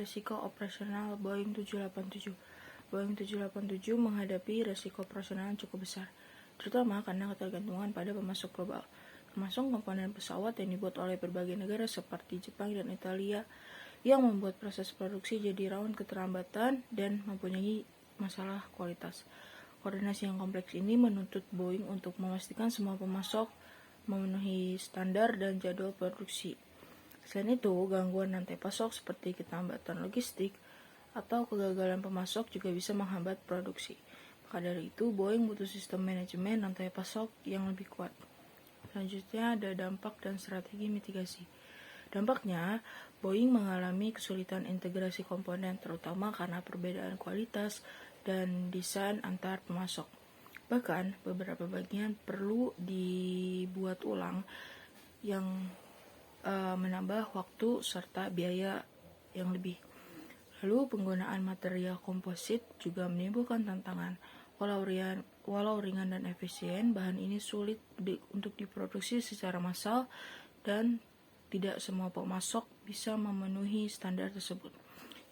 Risiko operasional Boeing 787. Boeing 787 menghadapi risiko operasional yang cukup besar, terutama karena ketergantungan pada pemasok global, termasuk komponen pesawat yang dibuat oleh berbagai negara seperti Jepang dan Italia, yang membuat proses produksi jadi rawan keterlambatan dan mempunyai masalah kualitas. Koordinasi yang kompleks ini menuntut Boeing untuk memastikan semua pemasok memenuhi standar dan jadwal produksi. Selain itu, gangguan rantai pasok seperti keterlambatan logistik atau kegagalan pemasok juga bisa menghambat produksi. Maka dari itu, Boeing butuh sistem manajemen rantai pasok yang lebih kuat. Selanjutnya ada dampak dan strategi mitigasi. Dampaknya, Boeing mengalami kesulitan integrasi komponen terutama karena perbedaan kualitas dan desain antar pemasok. Bahkan, beberapa bagian perlu dibuat ulang yang menambah waktu serta biaya yang lebih. Lalu penggunaan material komposit juga menimbulkan tantangan. Walau ringan dan efisien, bahan ini sulit untuk diproduksi secara massal dan tidak semua pemasok bisa memenuhi standar tersebut.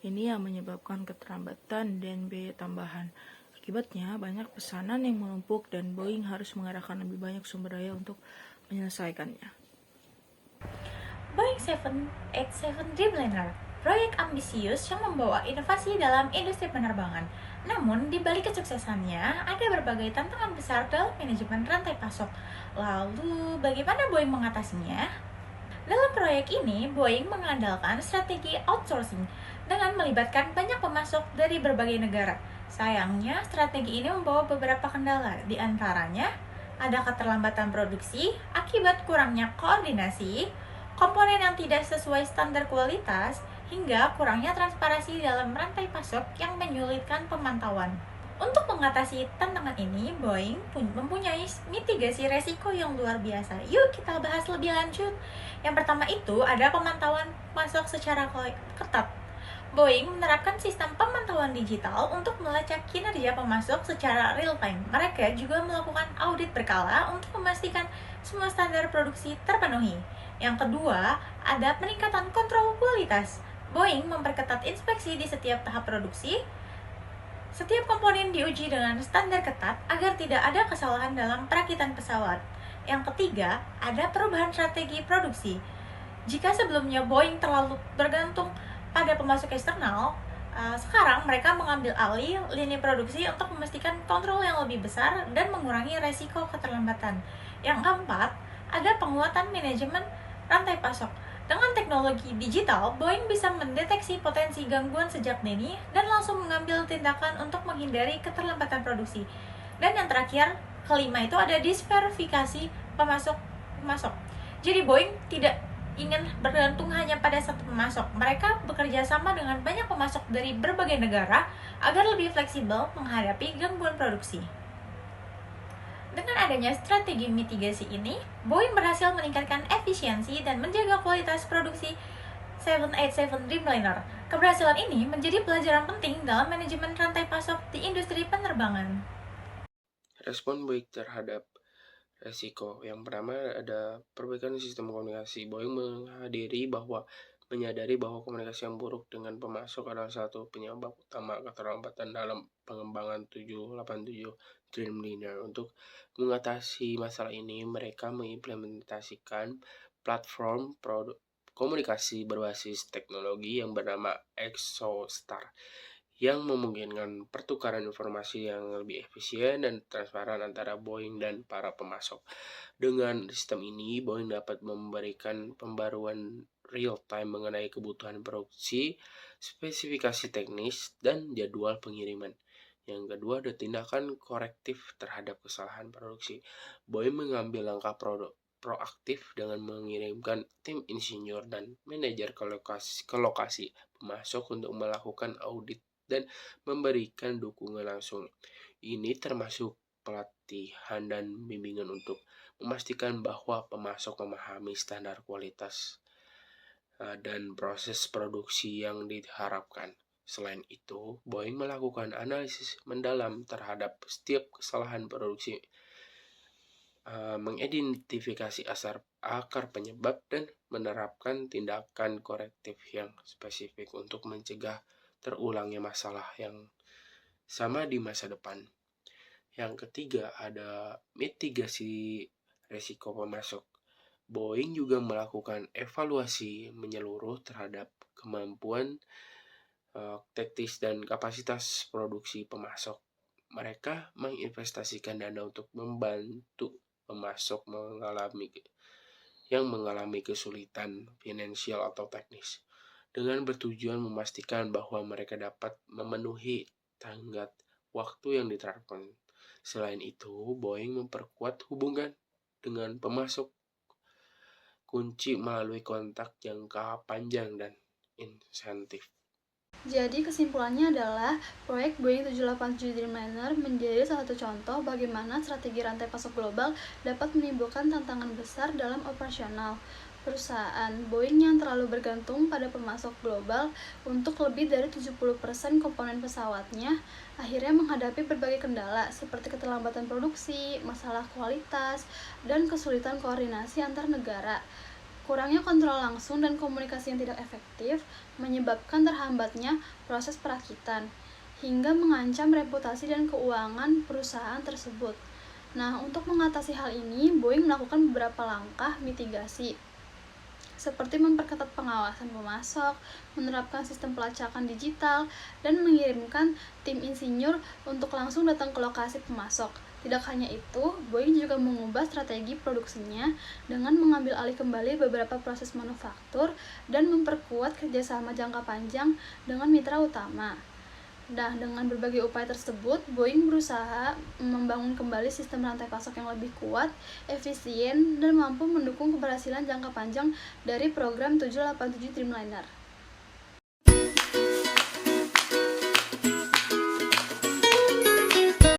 Ini yang menyebabkan keterlambatan dan biaya tambahan. Akibatnya, banyak pesanan yang menumpuk dan Boeing harus mengerahkan lebih banyak sumber daya untuk menyelesaikannya. Boeing 787 Dreamliner, proyek ambisius yang membawa inovasi dalam industri penerbangan. Namun, di balik kesuksesannya, ada berbagai tantangan besar dalam manajemen rantai pasok. Lalu, bagaimana Boeing mengatasinya? Dalam proyek ini, Boeing mengandalkan strategi outsourcing dengan melibatkan banyak pemasok dari berbagai negara. Sayangnya, strategi ini membawa beberapa kendala, di antaranya ada keterlambatan produksi akibat kurangnya koordinasi, komponen yang tidak sesuai standar kualitas, hingga kurangnya transparansi dalam rantai pasok yang menyulitkan pemantauan. Untuk mengatasi tantangan ini, Boeing mempunyai mitigasi resiko yang luar biasa. Yuk kita bahas lebih lanjut. Yang pertama itu ada pemantauan pasok secara ketat. Boeing menerapkan sistem pemantauan digital untuk melacak kinerja pemasok secara real time. Mereka juga melakukan audit berkala untuk memastikan semua standar produksi terpenuhi. Yang kedua, ada peningkatan kontrol kualitas. Boeing memperketat inspeksi di setiap tahap produksi. Setiap komponen diuji dengan standar ketat agar tidak ada kesalahan dalam perakitan pesawat. Yang ketiga, ada perubahan strategi produksi. Jika sebelumnya Boeing terlalu bergantung pada pemasok eksternal, sekarang mereka mengambil alih lini produksi untuk memastikan kontrol yang lebih besar dan mengurangi resiko keterlambatan. Yang keempat, ada penguatan manajemen rantai pasok. Dengan teknologi digital, Boeing bisa mendeteksi potensi gangguan sejak dini dan langsung mengambil tindakan untuk menghindari keterlambatan produksi. Dan yang terakhir, kelima itu ada diversifikasi pemasok. Jadi Boeing tidak ingin bergantung hanya pada satu pemasok. Mereka bekerja sama dengan banyak pemasok dari berbagai negara agar lebih fleksibel menghadapi gangguan produksi. Dengan adanya strategi mitigasi ini, Boeing berhasil meningkatkan efisiensi dan menjaga kualitas produksi 787 Dreamliner. Keberhasilan ini menjadi pelajaran penting dalam manajemen rantai pasok di industri penerbangan. Respon baik terhadap resiko. Yang pertama ada perbaikan sistem komunikasi. Boeing menyadari bahwa komunikasi yang buruk dengan pemasok adalah satu penyebab utama keterlambatan dalam pengembangan 787 Dreamliner. Untuk mengatasi masalah ini, mereka mengimplementasikan platform komunikasi berbasis teknologi yang bernama ExoStar, yang memungkinkan pertukaran informasi yang lebih efisien dan transparan antara Boeing dan para pemasok. Dengan sistem ini, Boeing dapat memberikan pembaruan real-time mengenai kebutuhan produksi, spesifikasi teknis, dan jadwal pengiriman. Yang kedua, ada tindakan korektif terhadap kesalahan produksi. Boeing mengambil langkah proaktif dengan mengirimkan tim insinyur dan manajer ke lokasi pemasok untuk melakukan audit dan memberikan dukungan langsung. Ini termasuk pelatihan dan bimbingan untuk memastikan bahwa pemasok memahami standar kualitas dan proses produksi yang diharapkan. Selain itu, Boeing melakukan analisis mendalam terhadap setiap kesalahan produksi mengidentifikasi akar penyebab dan menerapkan tindakan korektif yang spesifik untuk mencegah terulangnya masalah yang sama di masa depan. Yang ketiga ada mitigasi risiko pemasok. Boeing juga melakukan evaluasi menyeluruh terhadap kemampuan teknis dan kapasitas produksi pemasok. Mereka menginvestasikan dana untuk membantu pemasok yang mengalami kesulitan finansial atau teknis, dengan bertujuan memastikan bahwa mereka dapat memenuhi tenggat waktu yang diterapkan. Selain itu, Boeing memperkuat hubungan dengan pemasok kunci melalui kontak jangka panjang dan insentif. Jadi kesimpulannya adalah proyek Boeing 787 Dreamliner menjadi salah satu contoh bagaimana strategi rantai pasok global dapat menimbulkan tantangan besar dalam operasional. Perusahaan Boeing yang terlalu bergantung pada pemasok global untuk lebih dari 70% komponen pesawatnya akhirnya menghadapi berbagai kendala seperti keterlambatan produksi, masalah kualitas, dan kesulitan koordinasi antar negara. Kurangnya kontrol langsung dan komunikasi yang tidak efektif menyebabkan terhambatnya proses perakitan, hingga mengancam reputasi dan keuangan perusahaan tersebut. Nah, untuk mengatasi hal ini, Boeing melakukan beberapa langkah mitigasi, seperti memperketat pengawasan pemasok, menerapkan sistem pelacakan digital, dan mengirimkan tim insinyur untuk langsung datang ke lokasi pemasok. Tidak hanya itu, Boeing juga mengubah strategi produksinya dengan mengambil alih kembali beberapa proses manufaktur dan memperkuat kerjasama jangka panjang dengan mitra utama. Nah, dengan berbagai upaya tersebut, Boeing berusaha membangun kembali sistem rantai pasok yang lebih kuat, efisien, dan mampu mendukung keberhasilan jangka panjang dari program 787 Dreamliner.